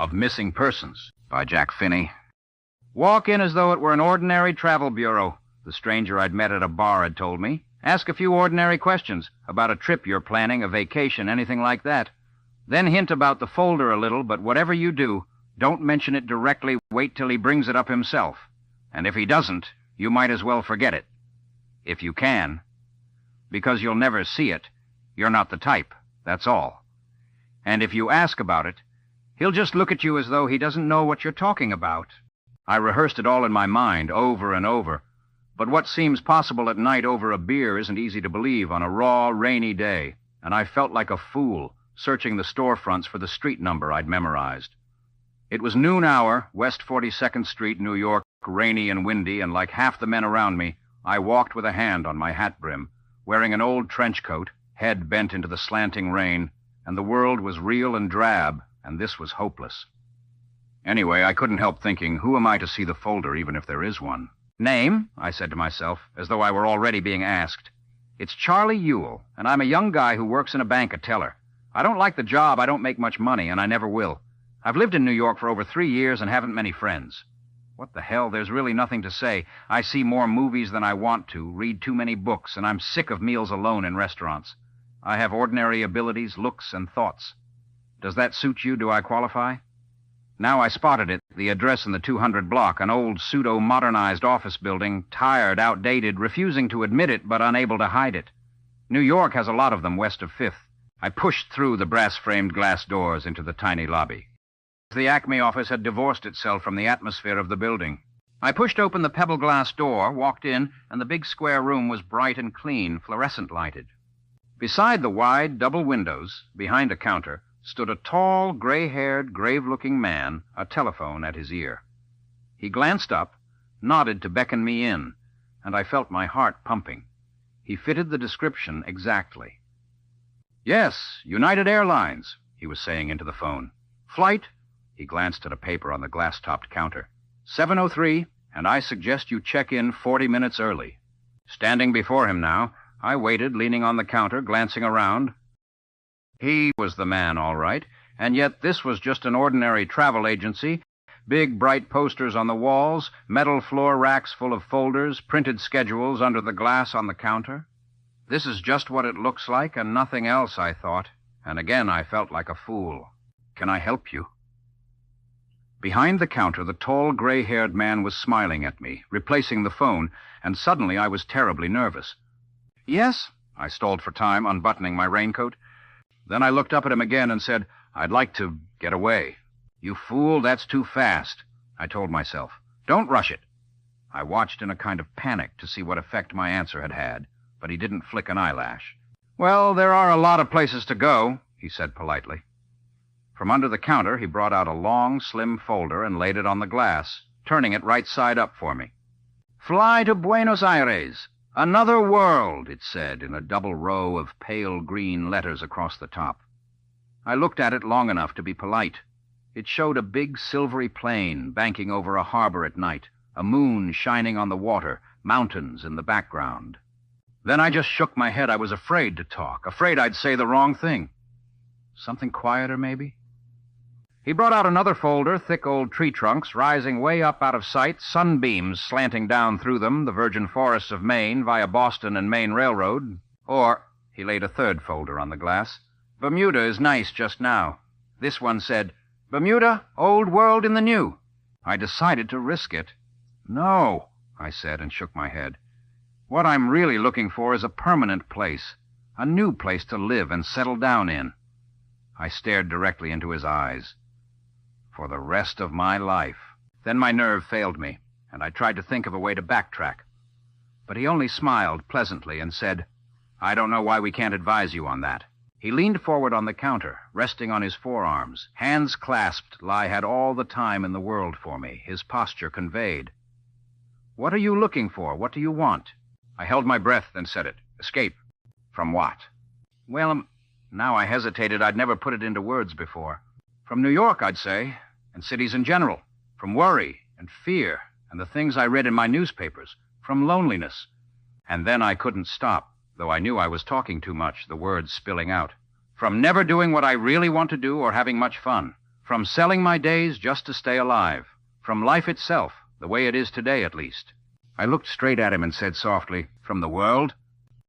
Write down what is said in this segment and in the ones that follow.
of Missing Persons by Jack Finney. Walk in as though it were an ordinary travel bureau, the stranger I'd met at a bar had told me. Ask a few ordinary questions about a trip you're planning, a vacation, anything like that. Then hint about the folder a little, but whatever you do, don't mention it directly. Wait till he brings it up himself. And if he doesn't, you might as well forget it. If you can. Because you'll never see it. You're not the type, that's all. And if you ask about it, he'll just look at you as though he doesn't know what you're talking about. I rehearsed it all in my mind, over and over. But what seems possible at night over a beer isn't easy to believe on a raw, rainy day, and I felt like a fool, searching the storefronts for the street number I'd memorized. It was noon hour, West 42nd Street, New York, rainy and windy, and like half the men around me, I walked with a hand on my hat brim, wearing an old trench coat, head bent into the slanting rain, and the world was real and drab, and this was hopeless. Anyway, I couldn't help thinking, who am I to see the folder, even if there is one? Name? I said to myself, as though I were already being asked. It's Charlie Ewell, and I'm a young guy who works in a bank, a teller. I don't like the job, I don't make much money, and I never will. I've lived in New York for over 3 years and haven't many friends. What the hell, there's really nothing to say. I see more movies than I want to, read too many books, and I'm sick of meals alone in restaurants. I have ordinary abilities, looks, and thoughts. Does that suit you? Do I qualify? Now I spotted it, the address in the 200 block, an old pseudo-modernized office building, tired, outdated, refusing to admit it but unable to hide it. New York has a lot of them west of 5th. I pushed through the brass-framed glass doors into the tiny lobby. The Acme office had divorced itself from the atmosphere of the building. I pushed open the pebble glass door, walked in, and the big square room was bright and clean, fluorescent lighted. Beside the wide double windows, behind a counter, stood a tall, gray-haired, grave-looking man, a telephone at his ear. He glanced up, nodded to beckon me in, and I felt my heart pumping. He fitted the description exactly. Yes, United Airlines, he was saying into the phone. Flight, he glanced at a paper on the glass-topped counter, 7:03, and I suggest you check in 40 minutes early. Standing before him now, I waited, leaning on the counter, glancing around. He was the man, all right, and yet this was just an ordinary travel agency. Big, bright posters on the walls, metal floor racks full of folders, printed schedules under the glass on the counter. This is just what it looks like and nothing else, I thought, and again I felt like a fool. Can I help you? Behind the counter, the tall, gray-haired man was smiling at me, replacing the phone, and suddenly I was terribly nervous. Yes, I stalled for time, unbuttoning my raincoat. Then I looked up at him again and said, I'd like to get away. You fool, that's too fast, I told myself. Don't rush it. I watched in a kind of panic to see what effect my answer had had, but he didn't flick an eyelash. Well, there are a lot of places to go, he said politely. From under the counter, he brought out a long, slim folder and laid it on the glass, turning it right side up for me. Fly to Buenos Aires. Another world, it said, in a double row of pale green letters across the top. I looked at it long enough to be polite. It showed a big silvery plain banking over a harbor at night, a moon shining on the water, mountains in the background. Then I just shook my head. I was afraid to talk, afraid I'd say the wrong thing. Something quieter, maybe? He brought out another folder, thick old tree trunks, rising way up out of sight, sunbeams slanting down through them, the virgin forests of Maine via Boston and Maine Railroad. Or, he laid a third folder on the glass. Bermuda is nice just now. This one said, Bermuda, old world in the new. I decided to risk it. No, I said and shook my head. What I'm really looking for is a permanent place, a new place to live and settle down in. I stared directly into his eyes. For the rest of my life. Then my nerve failed me, and I tried to think of a way to backtrack. But he only smiled pleasantly and said, I don't know why we can't advise you on that. He leaned forward on the counter, resting on his forearms. Hands clasped, Lai had all the time in the world for me, his posture conveyed. What are you looking for? What do you want? I held my breath, then said it. Escape. From what? Well, now I hesitated. I'd never put it into words before. From New York, I'd say, and cities in general. From worry and fear and the things I read in my newspapers. From loneliness. And then I couldn't stop, though I knew I was talking too much, the words spilling out. From never doing what I really want to do or having much fun. From selling my days just to stay alive. From life itself, the way it is today at least. I looked straight at him and said softly, "From the world?"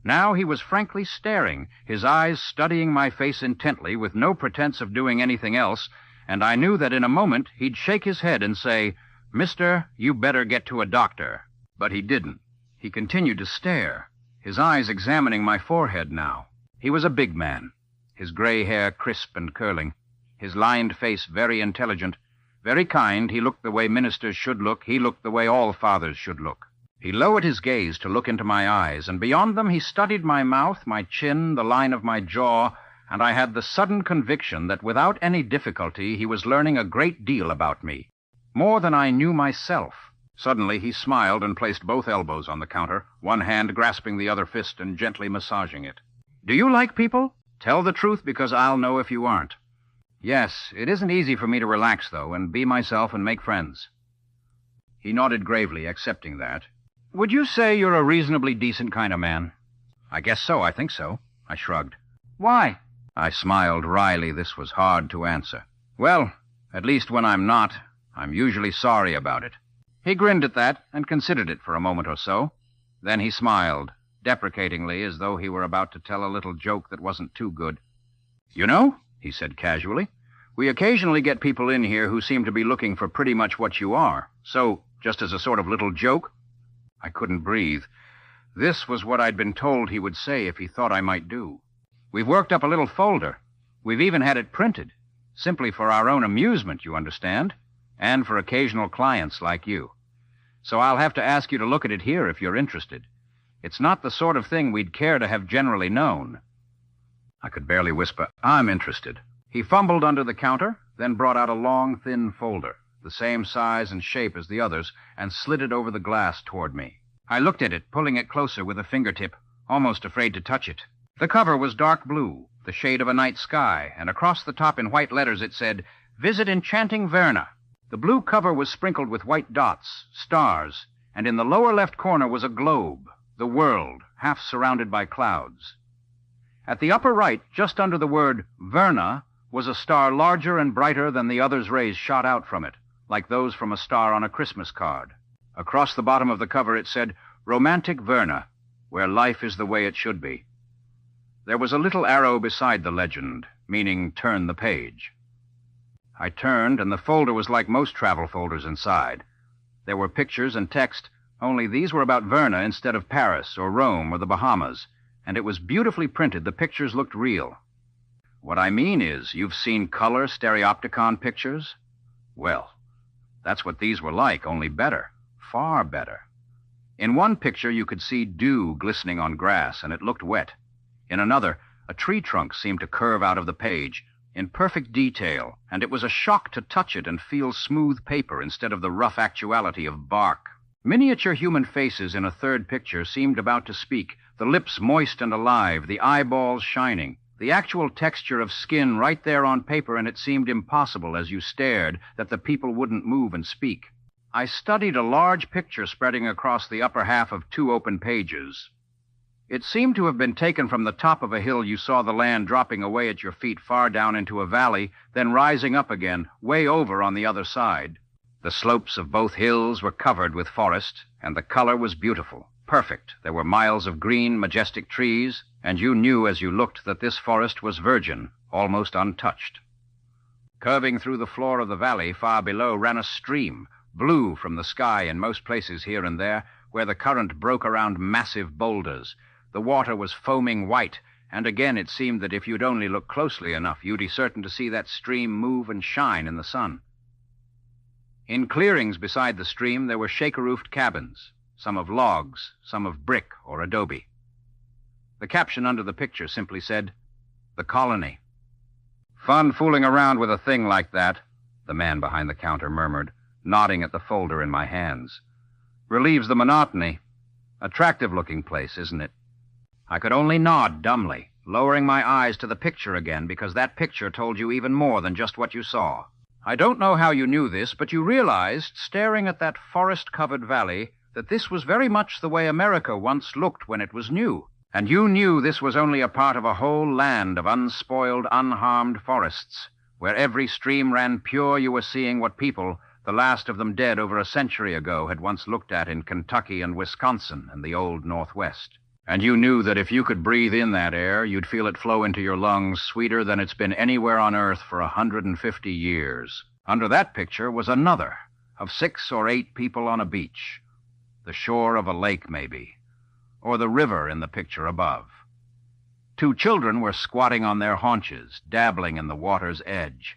Now he was frankly staring, his eyes studying my face intently with no pretense of doing anything else, and I knew that in a moment he'd shake his head and say, "Mister, you better get to a doctor." But he didn't. He continued to stare, his eyes examining my forehead now. He was a big man, his gray hair crisp and curling, his lined face very intelligent, very kind. He looked the way ministers should look. He looked the way all fathers should look. He lowered his gaze to look into my eyes, and beyond them he studied my mouth, my chin, the line of my jaw, and I had the sudden conviction that without any difficulty he was learning a great deal about me, more than I knew myself. Suddenly he smiled and placed both elbows on the counter, one hand grasping the other fist and gently massaging it. "Do you like people? Tell the truth, because I'll know if you aren't." "Yes, it isn't easy for me to relax, though, and be myself and make friends." He nodded gravely, accepting that. "Would you say you're a reasonably decent kind of man?" "I guess so, I think so." I shrugged. "Why?" I smiled wryly. This was hard to answer. "Well, at least when I'm not, I'm usually sorry about it." He grinned at that and considered it for a moment or so. Then he smiled, deprecatingly, as though he were about to tell a little joke that wasn't too good. "You know," he said casually, "we occasionally get people in here who seem to be looking for pretty much what you are. So, just as a sort of little joke..." I couldn't breathe. This was what I'd been told he would say if he thought I might do. "We've worked up a little folder. We've even had it printed. Simply for our own amusement, you understand? And for occasional clients like you. So I'll have to ask you to look at it here if you're interested. It's not the sort of thing we'd care to have generally known." I could barely whisper, "I'm interested." He fumbled under the counter, then brought out a long, thin folder, the same size and shape as the others, and slid it over the glass toward me. I looked at it, pulling it closer with a fingertip, almost afraid to touch it. The cover was dark blue, the shade of a night sky, and across the top in white letters it said, "Visit Enchanting Verna." The blue cover was sprinkled with white dots, stars, and in the lower left corner was a globe, the world, half surrounded by clouds. At the upper right, just under the word Verna, was a star larger and brighter than the other's rays shot out from it, like those from a star on a Christmas card. Across the bottom of the cover it said, "Romantic Verna, where life is the way it should be." There was a little arrow beside the legend, meaning turn the page. I turned, and the folder was like most travel folders inside. There were pictures and text, only these were about Verna instead of Paris or Rome or the Bahamas, and it was beautifully printed. The pictures looked real. What I mean is, you've seen color stereopticon pictures? Well, that's what these were like, only better, far better. In one picture you could see dew glistening on grass, and it looked wet. In another, a tree trunk seemed to curve out of the page, in perfect detail, and it was a shock to touch it and feel smooth paper instead of the rough actuality of bark. Miniature human faces in a third picture seemed about to speak, the lips moist and alive, the eyeballs shining, the actual texture of skin right there on paper, and it seemed impossible as you stared that the people wouldn't move and speak. I studied a large picture spreading across the upper half of 2 open pages. It seemed to have been taken from the top of a hill. You saw the land dropping away at your feet far down into a valley, then rising up again, way over on the other side. The slopes of both hills were covered with forest, and the color was beautiful, perfect. There were miles of green, majestic trees, and you knew as you looked that this forest was virgin, almost untouched. Curving through the floor of the valley, far below, ran a stream, blue from the sky in most places here and there, where the current broke around massive boulders. The water was foaming white, and again it seemed that if you'd only look closely enough, you'd be certain to see that stream move and shine in the sun. In clearings beside the stream, there were shaker-roofed cabins, some of logs, some of brick or adobe. The caption under the picture simply said, "The Colony." "Fun fooling around with a thing like that," the man behind the counter murmured, nodding at the folder in my hands. "Relieves the monotony. Attractive-looking place, isn't it?" I could only nod dumbly, lowering my eyes to the picture again, because that picture told you even more than just what you saw. I don't know how you knew this, but you realized, staring at that forest-covered valley, that this was very much the way America once looked when it was new. And you knew this was only a part of a whole land of unspoiled, unharmed forests, Where every stream ran pure, you were seeing what people, the last of them dead over a century ago, had once looked at in Kentucky and Wisconsin and the old Northwest. And you knew that if you could breathe in that air, you'd feel it flow into your lungs sweeter than it's been anywhere on Earth for 150 years. Under that picture was another, of 6 or 8 people on a beach. The shore of a lake, maybe. Or the river in the picture above. 2 children were squatting on their haunches, dabbling in the water's edge.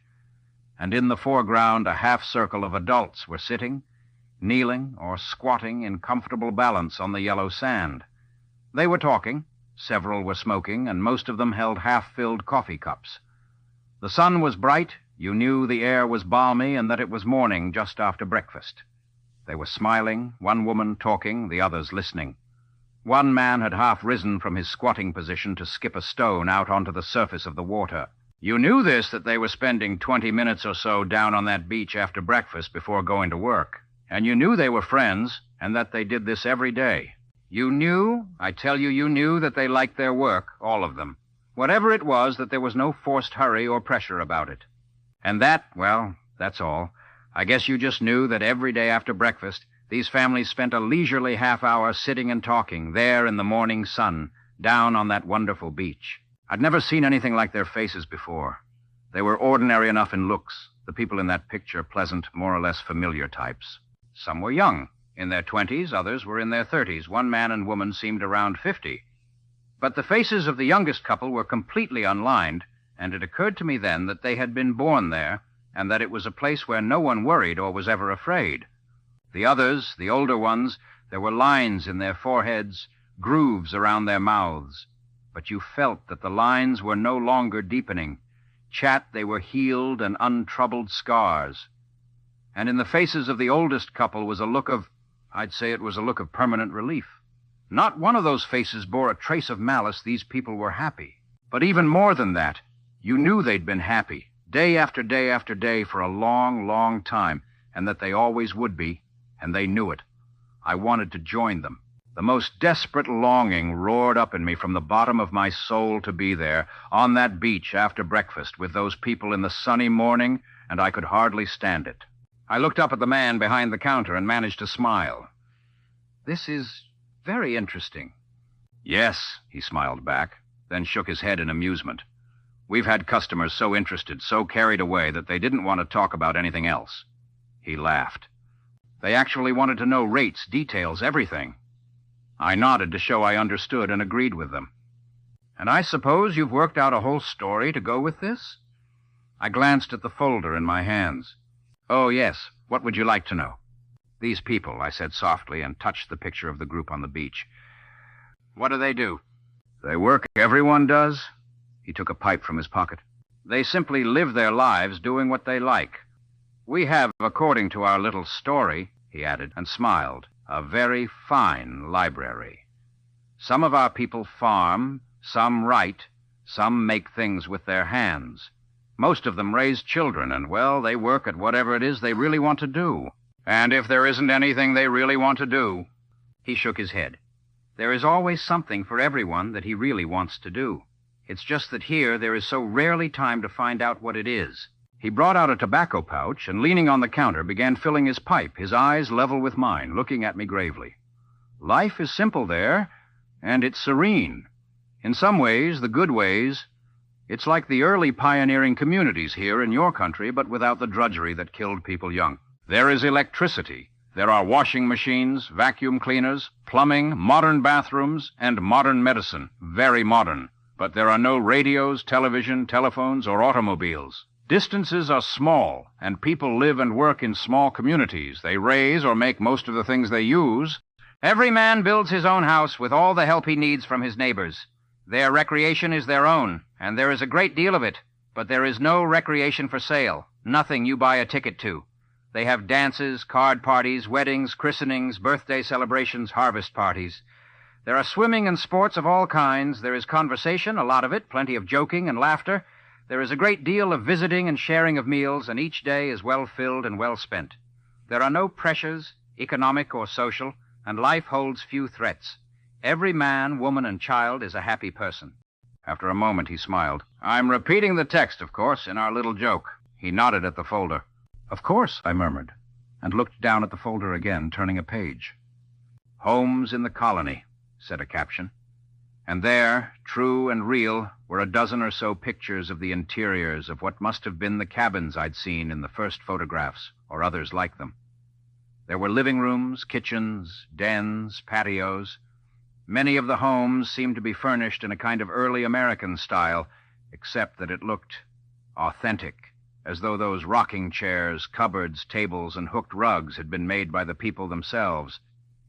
And in the foreground, a half-circle of adults were sitting, kneeling, or squatting in comfortable balance on the yellow sand. They were talking, several were smoking, and most of them held half-filled coffee cups. The sun was bright, you knew the air was balmy, and that it was morning just after breakfast. They were smiling, one woman talking, the others listening. One man had half risen from his squatting position to skip a stone out onto the surface of the water. You knew this, that they were spending 20 minutes or so down on that beach after breakfast before going to work. And you knew they were friends, and that they did this every day. You knew, I tell you, you knew that they liked their work, all of them. Whatever it was, that there was no forced hurry or pressure about it. And that, well, that's all. I guess you just knew that every day after breakfast, these families spent a leisurely half-hour sitting and talking, there in the morning sun, down on that wonderful beach. I'd never seen anything like their faces before. They were ordinary enough in looks, the people in that picture pleasant, more or less familiar types. Some were young, in their 20s, others were in their 30s. One man and woman seemed around 50. But the faces of the youngest couple were completely unlined, and it occurred to me then that they had been born there, and that it was a place where no one worried or was ever afraid. The others, the older ones, there were lines in their foreheads, grooves around their mouths. But you felt that the lines were no longer deepening. Chat, they were healed and untroubled scars. And in the faces of the oldest couple was a look of, I'd say it was a look of permanent relief. Not one of those faces bore a trace of malice. These people were happy. But even more than that, you knew they'd been happy, day after day after day for a long, long time, and that they always would be, and they knew it. I wanted to join them. The most desperate longing roared up in me from the bottom of my soul to be there, on that beach after breakfast, with those people in the sunny morning, and I could hardly stand it. I looked up at the man behind the counter and managed to smile. This is very interesting. Yes, he smiled back, then shook his head in amusement. We've had customers so interested, so carried away, that they didn't want to talk about anything else. He laughed. They actually wanted to know rates, details, everything. I nodded to show I understood and agreed with them. And I suppose you've worked out a whole story to go with this? I glanced at the folder in my hands. Oh, yes. What would you like to know? These people, I said softly, and touched the picture of the group on the beach. What do they do? They work. Everyone does. He took a pipe from his pocket. They simply live their lives doing what they like. We have, according to our little story, he added, and smiled, a very fine library. Some of our people farm, some write, some make things with their hands. Most of them raise children, and, well, they work at whatever it is they really want to do. And if there isn't anything they really want to do... He shook his head. There is always something for everyone that he really wants to do. It's just that here there is so rarely time to find out what it is. He brought out a tobacco pouch and, leaning on the counter, began filling his pipe, his eyes level with mine, looking at me gravely. Life is simple there, and it's serene. In some ways, the good ways, it's like the early pioneering communities here in your country, but without the drudgery that killed people young. There is electricity. There are washing machines, vacuum cleaners, plumbing, modern bathrooms, and modern medicine. Very modern. But there are no radios, television, telephones, or automobiles. Distances are small, and people live and work in small communities. They raise or make most of the things they use. Every man builds his own house with all the help he needs from his neighbors. Their recreation is their own, and there is a great deal of it, but there is no recreation for sale, nothing you buy a ticket to. They have dances, card parties, weddings, christenings, birthday celebrations, harvest parties. There are swimming and sports of all kinds. There is conversation, a lot of it, plenty of joking and laughter. There is a great deal of visiting and sharing of meals, and each day is well filled and well spent. There are no pressures, economic or social, and life holds few threats. Every man, woman, and child is a happy person. After a moment, he smiled. I'm repeating the text, of course, in our little joke. He nodded at the folder. "Of course," I murmured, and looked down at the folder again, turning a page. "Homes in the Colony," said a caption. And there, true and real, were a dozen or so pictures of the interiors of what must have been the cabins I'd seen in the first photographs, or others like them. There were living rooms, kitchens, dens, patios. Many of the homes seemed to be furnished in a kind of early American style, except that it looked authentic, as though those rocking chairs, cupboards, tables, and hooked rugs had been made by the people themselves,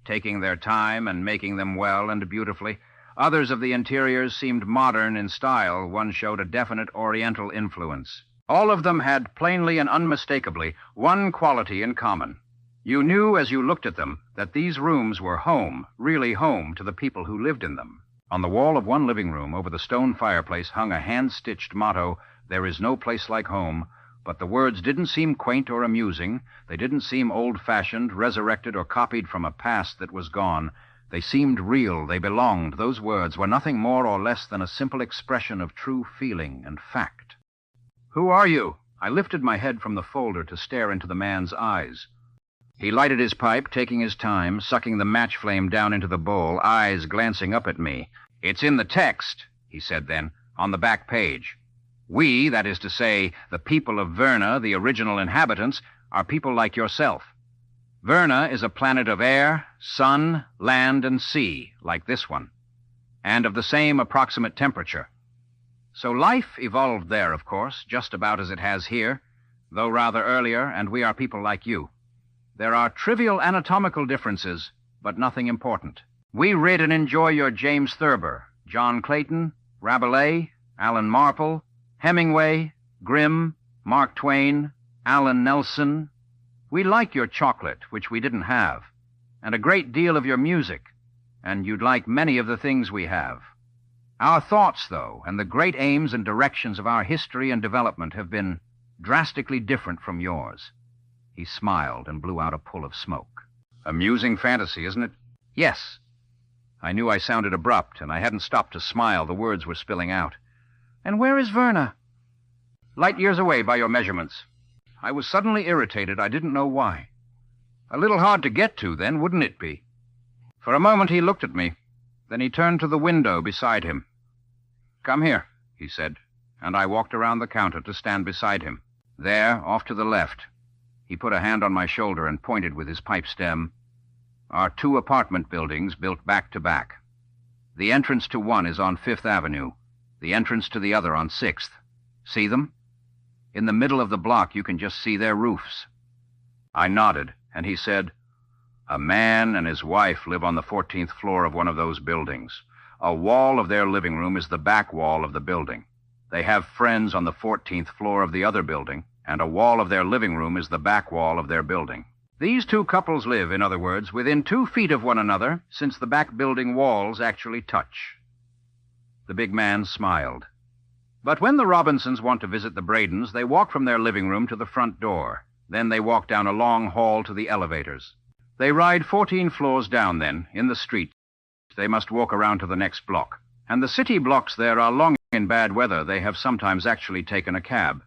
taking their time and making them well and beautifully. Others of the interiors seemed modern in style. One showed a definite Oriental influence. All of them had, plainly and unmistakably, one quality in common. You knew as you looked at them that these rooms were home, really home, to the people who lived in them. On the wall of one living room, over the stone fireplace, hung a hand-stitched motto, "There is no place like home," but the words didn't seem quaint or amusing. They didn't seem old-fashioned, resurrected, or copied from a past that was gone. They seemed real. They belonged. Those words were nothing more or less than a simple expression of true feeling and fact. "Who are you?" I lifted my head from the folder to stare into the man's eyes. He lighted his pipe, taking his time, sucking the match flame down into the bowl, eyes glancing up at me. "It's in the text," he said then, "on the back page. We, that is to say, the people of Verna, the original inhabitants, are people like yourself. Verna is a planet of air, sun, land, and sea, like this one, and of the same approximate temperature. So life evolved there, of course, just about as it has here, though rather earlier, and we are people like you. There are trivial anatomical differences, but nothing important. We read and enjoy your James Thurber, John Clayton, Rabelais, Alan Marple, Hemingway, Grimm, Mark Twain, Alan Nelson. We like your chocolate, which we didn't have, and a great deal of your music, and you'd like many of the things we have. Our thoughts, though, and the great aims and directions of our history and development have been drastically different from yours." He smiled and blew out a pull of smoke. "Amusing fantasy, isn't it?" "Yes." I knew I sounded abrupt, and I hadn't stopped to smile. The words were spilling out. "And where is Verna?" "Light years away by your measurements." I was suddenly irritated. I didn't know why. "A little hard to get to, then, wouldn't it be?" For a moment he looked at me. Then he turned to the window beside him. "Come here," he said, and I walked around the counter to stand beside him. There, off to the left, he put a hand on my shoulder and pointed with his pipe stem, "are two apartment buildings built back to back. The entrance to one is on 5th Avenue, the entrance to the other on 6th. See them? In the middle of the block, you can just see their roofs." I nodded, and he said, "A man and his wife live on the 14th floor of one of those buildings. A wall of their living room is the back wall of the building. They have friends on the 14th floor of the other building, and a wall of their living room is the back wall of their building. These two couples live, in other words, within 2 feet of one another, since the back building walls actually touch." The big man smiled. "But when the Robinsons want to visit the Bradens, they walk from their living room to the front door. Then they walk down a long hall to the elevators. They ride 14 floors down then, in the street. They must walk around to the next block. And the city blocks there are long. In bad weather, they have sometimes actually taken a cab.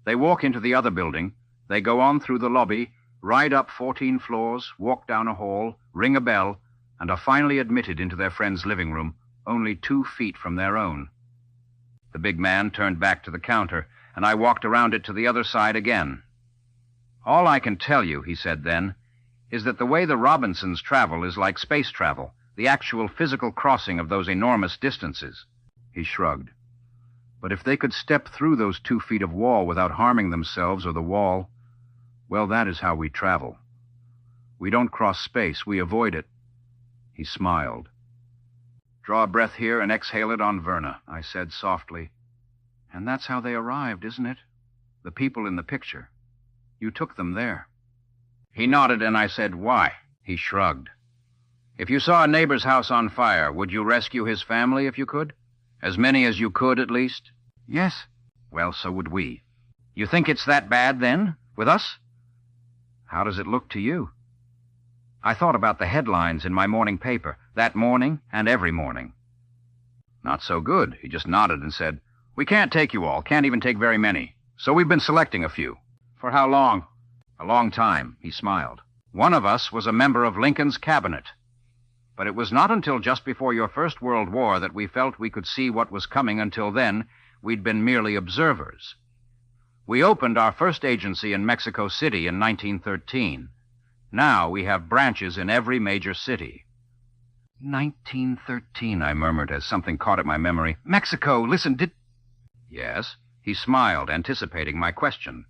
They walk into the other building. They go on through the lobby, ride up 14 floors, walk down a hall, ring a bell, and are finally admitted into their friend's living room, only 2 feet from their own." The big man turned back to the counter, and I walked around it to the other side again. "All I can tell you," he said then, "is that the way the Robinsons travel is like space travel, the actual physical crossing of those enormous distances." He shrugged. "But if they could step through those 2 feet of wall without harming themselves or the wall, well, that is how we travel. We don't cross space, we avoid it." He smiled. "Draw a breath here and exhale it on Verna," I said softly. "And that's how they arrived, isn't it? The people in the picture. You took them there." He nodded, and I said, "Why?" He shrugged. "If you saw a neighbor's house on fire, would you rescue his family if you could? As many as you could, at least?" "Yes." "Well, so would we. You think it's that bad, then, with us?" "How does it look to you?" I thought about the headlines in my morning paper, that morning and every morning. "Not so good." He just nodded and said, "We can't take you all, can't even take very many. So we've been selecting a few. For how long? A long time, he smiled. One of us was a member of Lincoln's cabinet. But it was not until just before your First World War that we felt we could see what was coming. Until then, we'd been merely observers. We opened our first agency in Mexico City in 1913. Now we have branches in every major city. 1913, I murmured as something caught at my memory. Mexico, listen, did... Yes, he smiled, anticipating my question.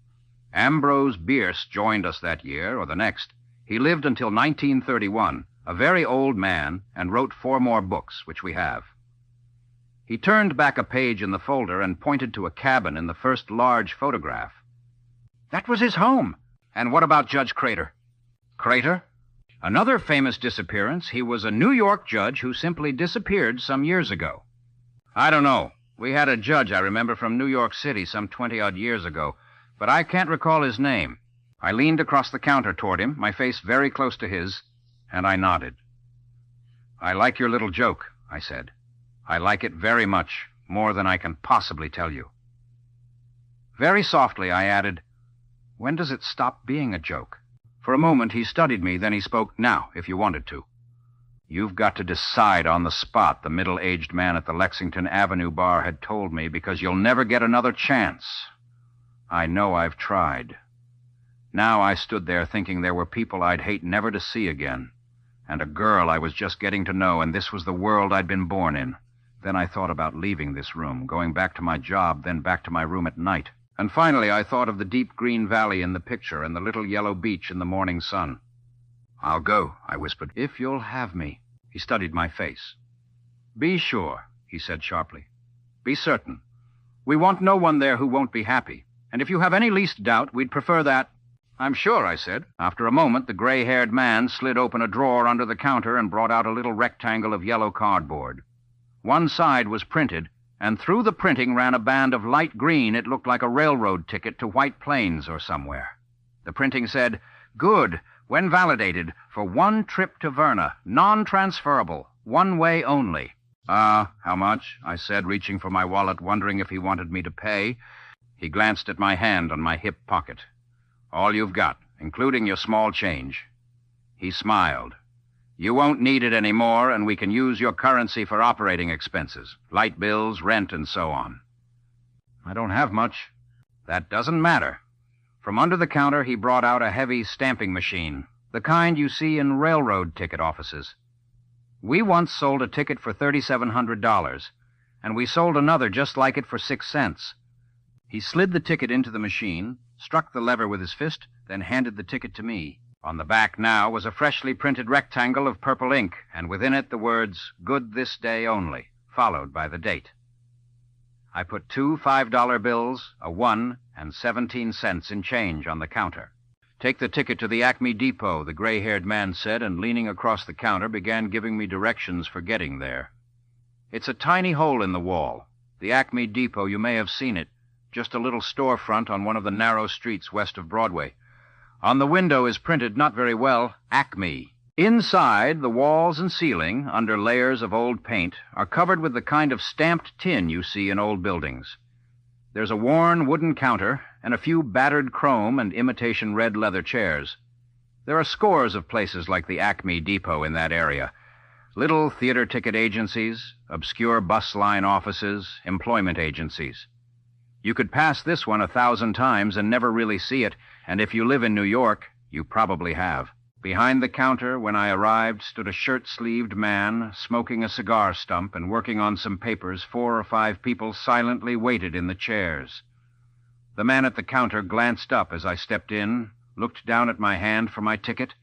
Ambrose Bierce joined us that year, or the next. He lived until 1931, a very old man, and wrote 4 more books, which we have. He turned back a page in the folder and pointed to a cabin in the first large photograph. That was his home. And what about Judge Crater? Crater? Another famous disappearance. He was a New York judge who simply disappeared some years ago. I don't know. We had a judge, I remember, from New York City some 20-odd years ago, but I can't recall his name. I leaned across the counter toward him, my face very close to his, and I nodded. I like your little joke, I said. I like it very much, more than I can possibly tell you. Very softly, I added, when does it stop being a joke? For a moment, he studied me, then he spoke, now, if you wanted to. You've got to decide on the spot, the middle-aged man at the Lexington Avenue bar had told me, because you'll never get another chance. I know I've tried. Now I stood there thinking there were people I'd hate never to see again, and a girl I was just getting to know, and this was the world I'd been born in. Then I thought about leaving this room, going back to my job, then back to my room at night. And finally I thought of the deep green valley in the picture and the little yellow beach in the morning sun. I'll go, I whispered, if you'll have me. He studied my face. Be sure, he said sharply. Be certain. We want no one there who won't be happy. And if you have any least doubt, we'd prefer that. I'm sure, I said. After a moment, the gray-haired man slid open a drawer under the counter and brought out a little rectangle of yellow cardboard. One side was printed, and through the printing ran a band of light green. It looked like a railroad ticket to White Plains or somewhere. The printing said, good, when validated, for 1 trip to Verna, non-transferable, 1 way only. How much? I said, reaching for my wallet, wondering if he wanted me to pay. He glanced at my hand on my hip pocket. All you've got, including your small change. He smiled. You won't need it anymore, and we can use your currency for operating expenses, light bills, rent, and so on. I don't have much. That doesn't matter. From under the counter, he brought out a heavy stamping machine, the kind you see in railroad ticket offices. We once sold a ticket for $3,700, and we sold another just like it for 6 cents. He slid the ticket into the machine, struck the lever with his fist, then handed the ticket to me. On the back now was a freshly printed rectangle of purple ink, and within it the words, good this day only, followed by the date. I put 2 $5 bills, a 1, and 17 cents in change on the counter. Take the ticket to the Acme depot, the gray-haired man said, and leaning across the counter began giving me directions for getting there. It's a tiny hole in the wall. The Acme depot, you may have seen it, just a little storefront on one of the narrow streets west of Broadway. On the window is printed, not very well, Acme. Inside, the walls and ceiling, under layers of old paint, are covered with the kind of stamped tin you see in old buildings. There's a worn wooden counter and a few battered chrome and imitation red leather chairs. There are scores of places like the Acme depot in that area. Little theater ticket agencies, obscure bus line offices, employment agencies. You could pass this one 1,000 times and never really see it, and if you live in New York, you probably have. Behind the counter, when I arrived, stood a shirt-sleeved man, smoking a cigar stump and working on some papers. 4 or 5 people silently waited in the chairs. The man at the counter glanced up as I stepped in, looked down at my hand for my ticket,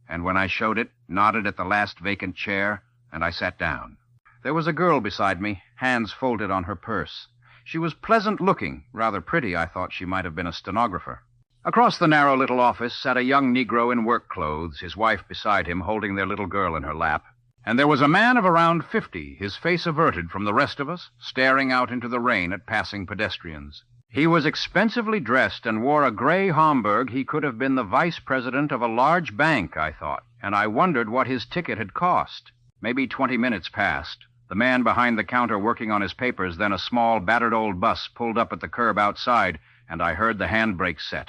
and when I showed it, nodded at the last vacant chair, and I sat down. There was a girl beside me, hands folded on her purse. She was pleasant-looking, rather pretty. I thought she might have been a stenographer. Across the narrow little office sat a young Negro in work clothes, his wife beside him, holding their little girl in her lap. And there was a man of around 50, his face averted from the rest of us, staring out into the rain at passing pedestrians. He was expensively dressed and wore a gray Homburg. He could have been the vice president of a large bank, I thought, and I wondered what his ticket had cost. Maybe 20 minutes passed. The man behind the counter working on his papers, then a small, battered old bus pulled up at the curb outside, and I heard the handbrake set.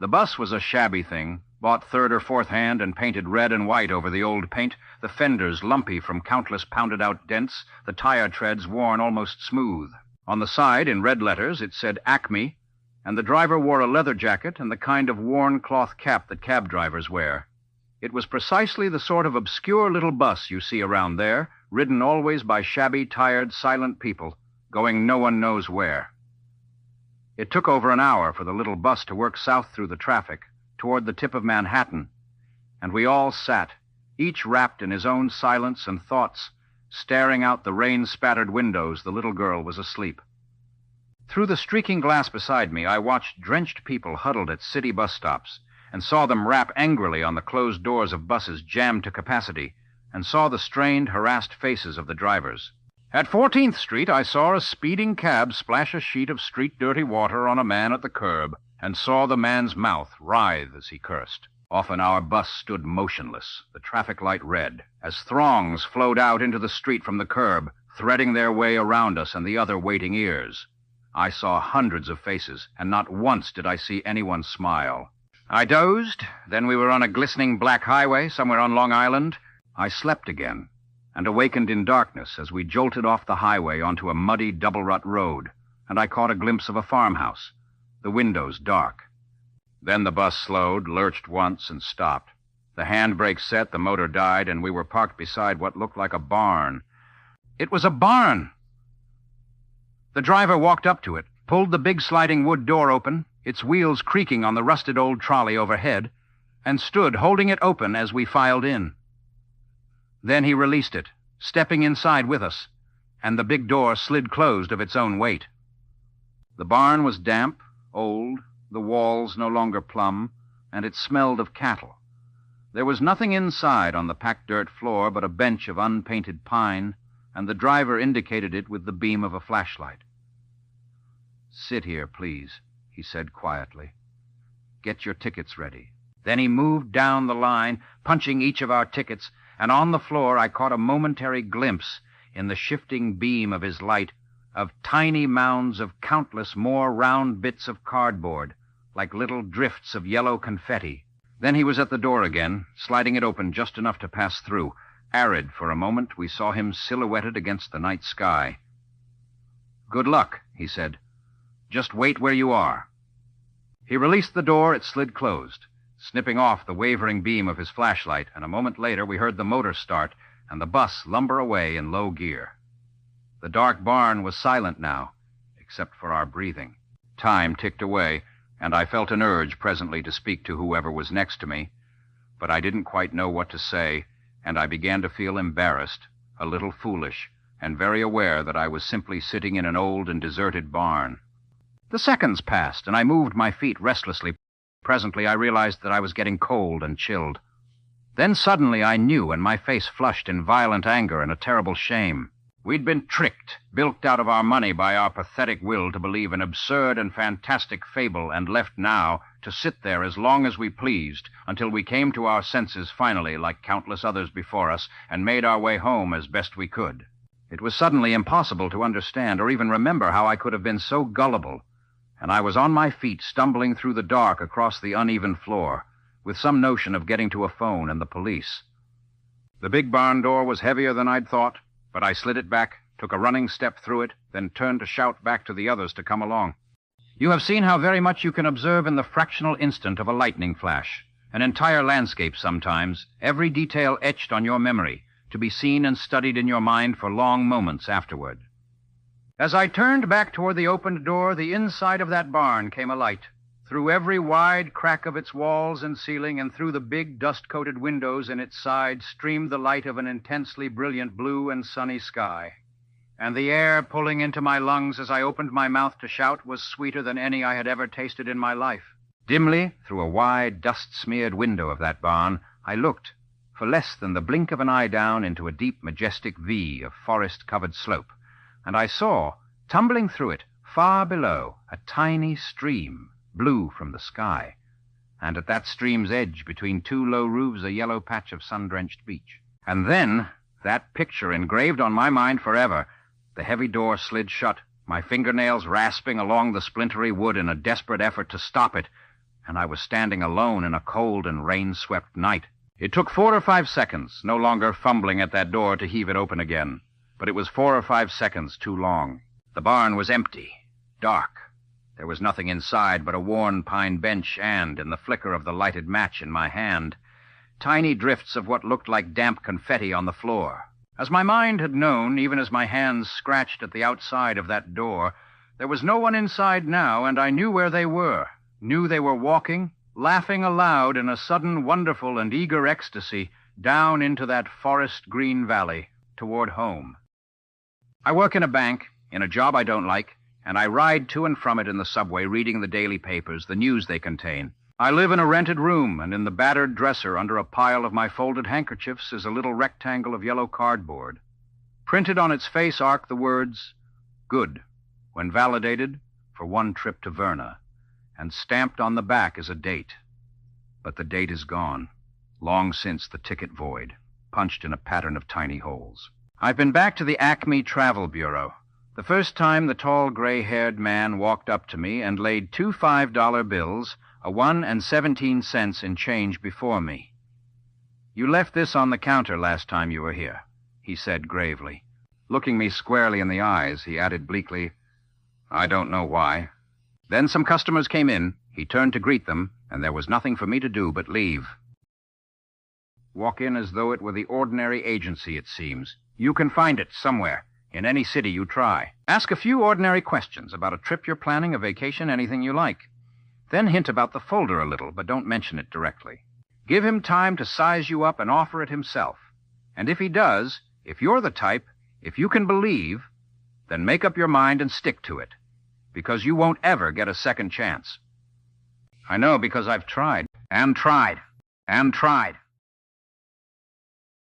The bus was a shabby thing, bought third or fourth hand and painted red and white over the old paint, the fenders lumpy from countless pounded-out dents, the tire treads worn almost smooth. On the side, in red letters, it said Acme, and the driver wore a leather jacket and the kind of worn cloth cap that cab drivers wear. It was precisely the sort of obscure little bus you see around there, ridden always by shabby, tired, silent people, going no one knows where. It took over an hour for the little bus to work south through the traffic, toward the tip of Manhattan, and we all sat, each wrapped in his own silence and thoughts, staring out the rain-spattered windows. The little girl was asleep. Through the streaking glass beside me, I watched drenched people huddled at city bus stops, and saw them rap angrily on the closed doors of buses jammed to capacity, and saw the strained, harassed faces of the drivers. At 14th Street, I saw a speeding cab splash a sheet of street-dirty water on a man at the curb, and saw the man's mouth writhe as he cursed. Often our bus stood motionless, the traffic light red, as throngs flowed out into the street from the curb, threading their way around us and the other waiting ears. I saw hundreds of faces, and not once did I see anyone smile. I dozed, then we were on a glistening black highway somewhere on Long Island. I slept again, and awakened in darkness as we jolted off the highway onto a muddy double-rut road, and I caught a glimpse of a farmhouse, the windows dark. Then the bus slowed, lurched once, and stopped. The handbrake set, the motor died, and we were parked beside what looked like a barn. It was a barn! The driver walked up to it, pulled the big sliding wood door open, its wheels creaking on the rusted old trolley overhead, and stood holding it open as we filed in. Then he released it, stepping inside with us, and the big door slid closed of its own weight. The barn was damp, old, the walls no longer plumb, and it smelled of cattle. There was nothing inside on the packed dirt floor but a bench of unpainted pine, and the driver indicated it with the beam of a flashlight. "Sit here, please," he said quietly. "Get your tickets ready." Then he moved down the line, punching each of our tickets, and on the floor I caught a momentary glimpse, in the shifting beam of his light, of tiny mounds of countless more round bits of cardboard, like little drifts of yellow confetti. Then he was at the door again, sliding it open just enough to pass through. Arid for a moment, we saw him silhouetted against the night sky. "Good luck," he said. "Just wait where you are." He released the door, it slid closed, snipping off the wavering beam of his flashlight, and a moment later we heard the motor start and the bus lumber away in low gear. The dark barn was silent now, except for our breathing. Time ticked away, and I felt an urge presently to speak to whoever was next to me, but I didn't quite know what to say, and I began to feel embarrassed, a little foolish, and very aware that I was simply sitting in an old and deserted barn. The seconds passed, and I moved my feet restlessly. Presently, I realized that I was getting cold and chilled. Then suddenly I knew, and my face flushed in violent anger and a terrible shame. We'd been tricked, bilked out of our money by our pathetic will to believe an absurd and fantastic fable, and left now to sit there as long as we pleased, until we came to our senses finally, like countless others before us, and made our way home as best we could. It was suddenly impossible to understand or even remember how I could have been so gullible, and I was on my feet, stumbling through the dark across the uneven floor, with some notion of getting to a phone and the police. The big barn door was heavier than I'd thought, but I slid it back, took a running step through it, then turned to shout back to the others to come along. You have seen how very much you can observe in the fractional instant of a lightning flash, an entire landscape sometimes, every detail etched on your memory, to be seen and studied in your mind for long moments afterward. As I turned back toward the opened door, the inside of that barn came alight. Through every wide crack of its walls and ceiling, and through the big dust-coated windows in its side, streamed the light of an intensely brilliant blue and sunny sky. And the air pulling into my lungs as I opened my mouth to shout was sweeter than any I had ever tasted in my life. Dimly, through a wide, dust-smeared window of that barn, I looked, for less than the blink of an eye down, into a deep, majestic V of forest-covered slope, and I saw, tumbling through it, far below, a tiny stream, blue from the sky, and at that stream's edge, between two low roofs, a yellow patch of sun-drenched beach. And then, that picture engraved on my mind forever, the heavy door slid shut, my fingernails rasping along the splintery wood in a desperate effort to stop it, and I was standing alone in a cold and rain-swept night. It took 4 or 5 seconds, no longer fumbling at that door to heave it open again, but it was 4 or 5 seconds too long. The barn was empty, dark. There was nothing inside but a worn pine bench and, in the flicker of the lighted match in my hand, tiny drifts of what looked like damp confetti on the floor. As my mind had known, even as my hands scratched at the outside of that door, there was no one inside now, and I knew where they were. Knew they were walking, laughing aloud in a sudden wonderful and eager ecstasy, down into that forest green valley, toward home. I work in a bank, in a job I don't like, and I ride to and from it in the subway reading the daily papers, the news they contain. I live in a rented room, and in the battered dresser under a pile of my folded handkerchiefs is a little rectangle of yellow cardboard. Printed on its face arc the words, "Good, when validated, for one trip to Verna," and stamped on the back is a date. But the date is gone. Long since the ticket void, punched in a pattern of tiny holes. I've been back to the Acme Travel Bureau. The first time the tall, gray-haired man walked up to me and laid 2 $5 bills, a 1 and 17 cents in change before me. "You left this on the counter last time you were here," he said gravely. Looking me squarely in the eyes, he added bleakly, "I don't know why." Then some customers came in. He turned to greet them, and there was nothing for me to do but leave. Walk in as though it were the ordinary agency, it seems. You can find it somewhere, in any city you try. Ask a few ordinary questions about a trip you're planning, a vacation, anything you like. Then hint about the folder a little, but don't mention it directly. Give him time to size you up and offer it himself. And if he does, if you're the type, if you can believe, then make up your mind and stick to it, because you won't ever get a second chance. I know, because I've tried, and tried, and tried.